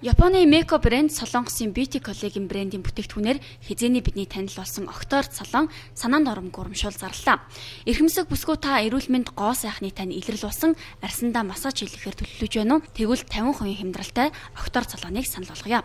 Японы Меко брэнд Солонгосын Beauty Collection брэндийн бүтээгдэхүүнээр хизээний бидний танил болсон Окторд салон санаанд оромгүй урамшуул зарлаа. Эрхэмсэг бүсгүй та эрүүл мэнд гоо сайхны тань илрэл болсон арьсандаа массаж хийлгэхээр төлөвлөж байна уу? Тэгвэл 50% хямдралтай Окторд салоныг санал болгоё.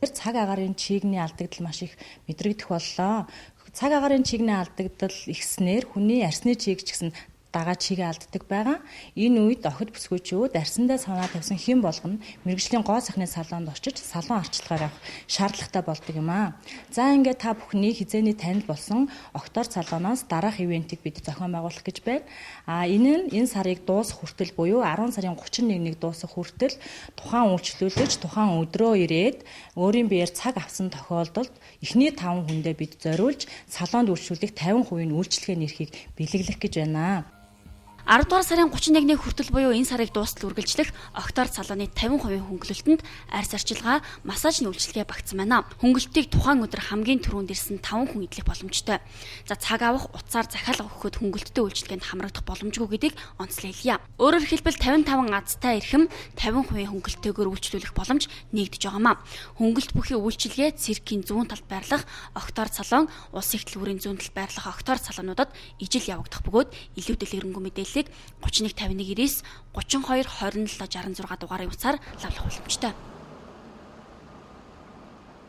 Цаг агаарын чигний алдагдал маш их мэдрэгдэх боллоо. Цаг агаарын чигний алдагдал ихснээр хүний арьсны чиг ч гэсэн дагаа чигээ алддаг байгаа. Энэ үед охид бүсгүйчүүд арьсандаа санаа тавьсан хэн болгоно мэргэжлийн гоо сайхны салонд очиж салон арчилгаар авах шаардлагатай болдог юм аа. За ингээд та бүхний хизээний танил болсон Окторд салоноос дараах ивентийг бид зохион байгуулах гэж байна. Энэ сарыг дуусах хүртэл буюу 10 сарын 31-нийг дуусах хүртэл тухайн үйлчлүүлэгч тухайн өдрөө ирээд өөрийн биеэр цаг авсан тохиолдолд эхний 5 хүндээ бид зориулж салонд үйлчлүүлэх 50% үйлчлэгээ нэрхийг бэлэглэх гэж байна. 10 дугаар сарын 31-ний хүртэл буюу энэ сарыг дуустал үргэлжлэх Окторд салоны 50% хөнгөлөлтөнд арьс арчилгаа, массажны үйлчилгээ багтсан байна. Хөнгөлөлтийг тухайн өдөр хамгийн түрүүнд ирсэн 5 хүн идэх боломжтой. За цаг авах, утсаар захиалга өгөхөд хөнгөлөлттэй үйлчилгээнд хамрагдах боломжгүй гэдгийг онцлог хэлье. Өөрөөр хэлбэл 55 азтай эрхэм 50% хөнгөлөлтөөр үйлчлүүлэх боломж нэгдэж байгаамаа. Хөнгөлөлт бүхий үйлчилгээ циркийн зүүн талд байрлах Окторд салон, улс их төлбөрийн зүүн талд байрлах Окторд салонуудад ижил явагдах бөгөөд илүү дэлгэрэнгүй мэдээлэл 31 51 9 32 27 66 дугаарын утсаар лавлах боломжтой.